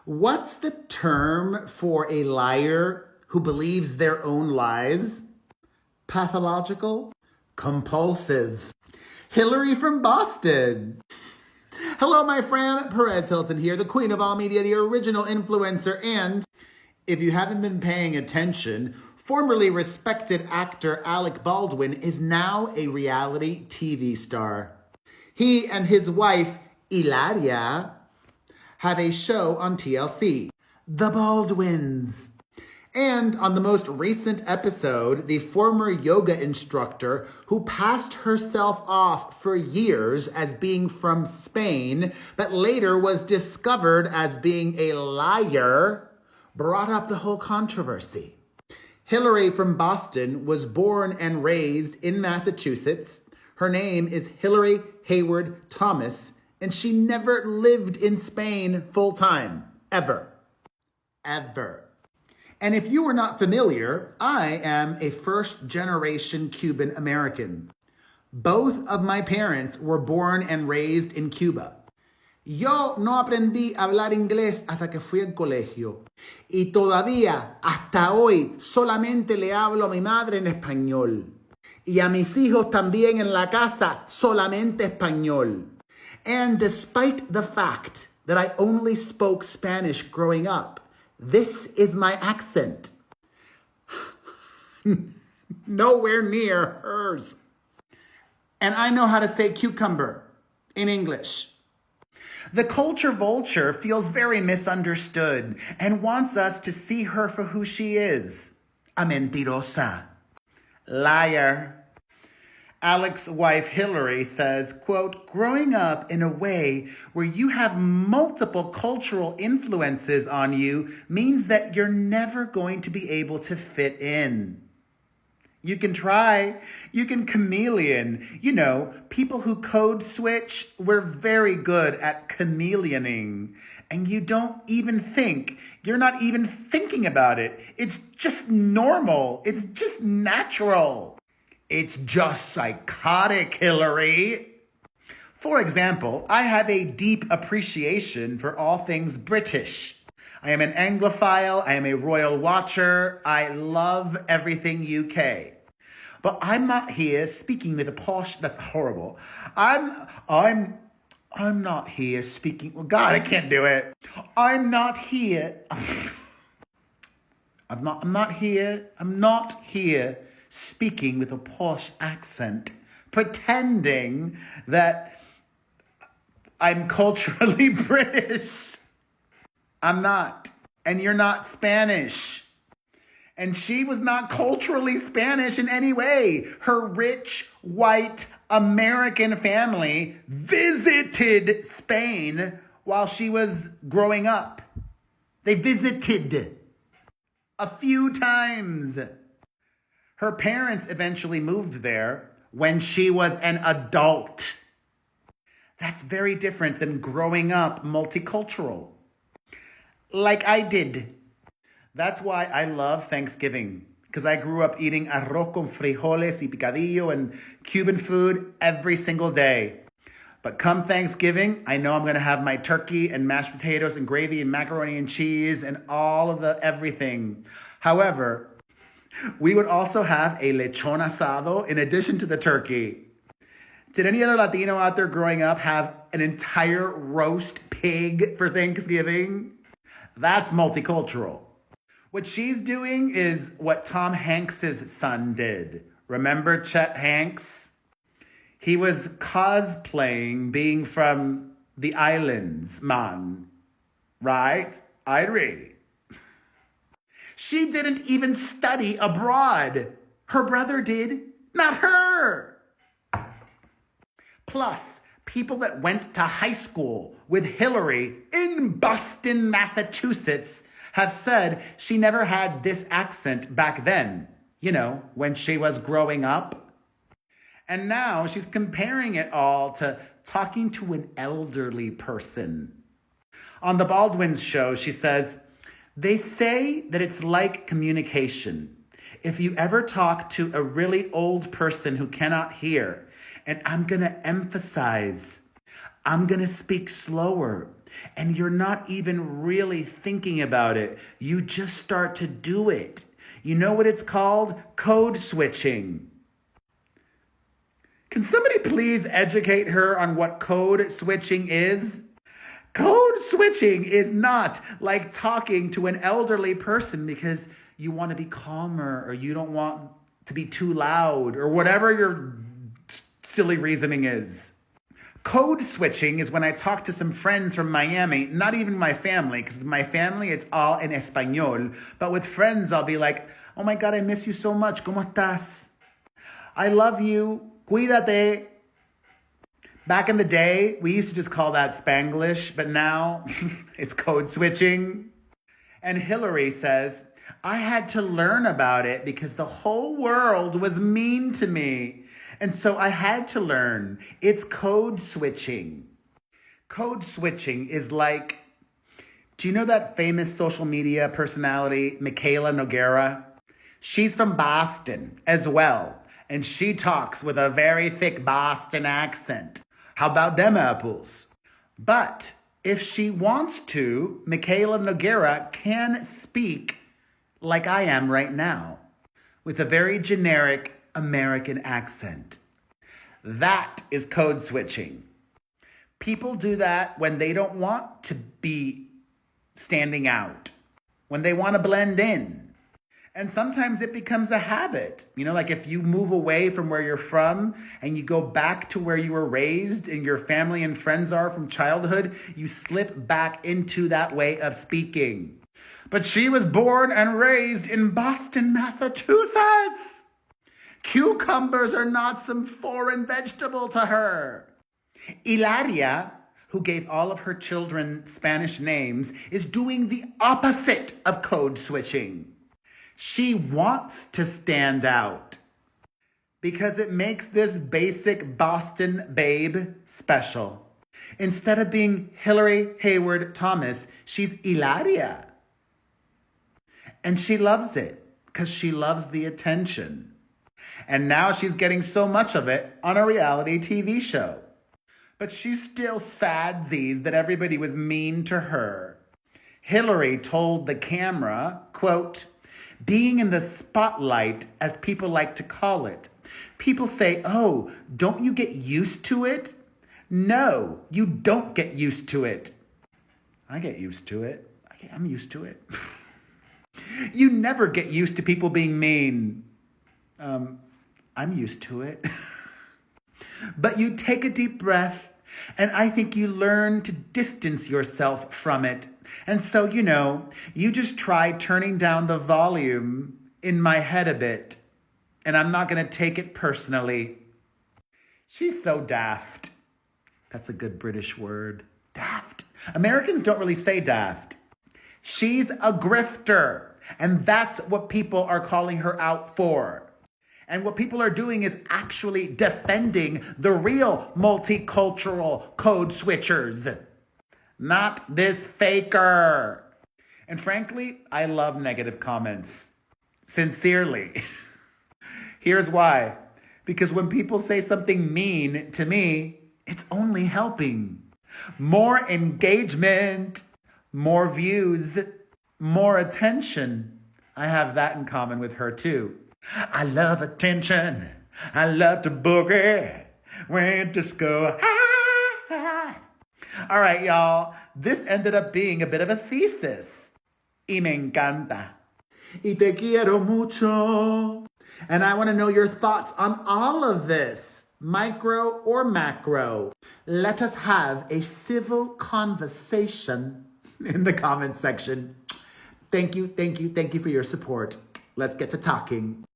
What's the term for a liar who believes their own lies? Pathological? Compulsive. Hillary from Boston. Hello, my friend. Perez Hilton here, the queen of all media, the original influencer, and if you haven't been paying attention, formerly respected actor Alec Baldwin is now a reality TV star. He and his wife, Hilaria, have a show on TLC, The Baldwins. And on the most recent episode, the former yoga instructor who passed herself off for years as being from Spain, but later was discovered as being a liar, brought up the whole controversy. Hillary from Boston was born and raised in Massachusetts. Her name is Hillary Hayward Thomas, and she never lived in Spain full time, ever. And if you are not familiar, I am a first-generation Cuban American. Both of my parents were born and raised in Cuba. Yo no aprendí a hablar inglés hasta que fui al colegio. Y todavía, hasta hoy, solamente le hablo a mi madre en español. Y a mis hijos también en la casa, solamente español. And despite the fact that I only spoke Spanish growing up, this is my accent. Nowhere near hers. And I know how to say cucumber in English. The culture vulture feels very misunderstood and wants us to see her for who she is. A mentirosa. Liar. Alec's wife, Hillary, says, quote, growing up in a way where you have multiple cultural influences on you means that you're never going to be able to fit in. You can try. You can chameleon. You know, people who code switch, we're very good at chameleoning. And you don't even think. You're not even thinking about it. It's just normal. It's just natural. It's just psychotic, Hillary. For example, I have a deep appreciation for all things British. I am an Anglophile. I am a royal watcher. I love everything UK. But I'm not here speaking with a posh. That's horrible. I'm not here speaking. Well, God, I can't do it. I'm not here. I'm not here speaking with a posh accent, pretending that I'm culturally British. I'm not. And you're not Spanish. And she was not culturally Spanish in any way. Her rich, white, American family visited Spain while she was growing up. They visited a few times. Her parents eventually moved there when she was an adult. That's very different than growing up multicultural, like I did. That's why I love Thanksgiving, because I grew up eating arroz con frijoles y picadillo and Cuban food every single day. But come Thanksgiving, I know I'm going to have my turkey and mashed potatoes and gravy and macaroni and cheese and all of the everything. However, we would also have a lechon asado in addition to the turkey. Did any other Latino out there growing up have an entire roast pig for Thanksgiving? That's multicultural. What she's doing is what Tom Hanks's son did. Remember Chet Hanks? He was cosplaying being from the islands, man. Right? Irie. She didn't even study abroad. Her brother did, not her. Plus, people that went to high school with Hillary in Boston, Massachusetts, have said she never had this accent back then, you know, when she was growing up. And now she's comparing it all to talking to an elderly person. On the Baldwins show, she says, they say that it's like communication. If you ever talk to a really old person who cannot hear, and I'm going to emphasize, I'm going to speak slower, and you're not even really thinking about it. You just start to do it. You know what it's called? Code switching. Can somebody please educate her on what code switching is? Code switching is not like talking to an elderly person because you want to be calmer or you don't want to be too loud or whatever your silly reasoning is. Code switching is when I talk to some friends from Miami, not even my family, because with my family it's all in Espanol, but with friends I'll be like, oh my God, I miss you so much. ¿Cómo estás? I love you. Cuídate. Back in the day, we used to just call that Spanglish, but now it's code switching. And Hillary says, I had to learn about it because the whole world was mean to me. And so I had to learn. It's code switching. Code switching is like, do you know that famous social media personality, Michaela Noguera? She's from Boston as well. And she talks with a very thick Boston accent. How about them apples? But if she wants to, Michaela Noguera can speak like I am right now, with a very generic American accent. That is code switching. People do that when they don't want to be standing out, when they want to blend in. And sometimes it becomes a habit. You know, like if you move away from where you're from and you go back to where you were raised and your family and friends are from childhood, you slip back into that way of speaking. But she was born and raised in Boston, Massachusetts. Cucumbers are not some foreign vegetable to her. Hilaria, who gave all of her children Spanish names, is doing the opposite of code switching. She wants to stand out because it makes this basic Boston babe special. Instead of being Hillary Hayward Thomas, she's Hilaria. And she loves it because she loves the attention. And now she's getting so much of it on a reality TV show. But she's still sadsies that everybody was mean to her. Hillary told the camera, quote, being in the spotlight, as people like to call it. People say, oh, don't you get used to it? No, you don't get used to it. I get used to it. I'm used to it. You never get used to people being mean. I'm used to it. But you take a deep breath, and I think you learn to distance yourself from it. And so, you know, you just try turning down the volume in my head a bit, and I'm not going to take it personally. She's so daft. That's a good British word. Daft. Americans don't really say daft. She's a grifter, and that's what people are calling her out for. And what people are doing is actually defending the real multicultural code switchers. Not this faker. And frankly, I love negative comments. Sincerely. Here's why. Because when people say something mean to me, it's only helping. More engagement, more views, more attention. I have that in common with her too. I love attention. I love to boogie. Went to school. All right, y'all. This ended up being a bit of a thesis. Y me encanta. Y te quiero mucho. And I want to know your thoughts on all of this, micro or macro. Let us have a civil conversation in the comment section. Thank you for your support. Let's get to talking.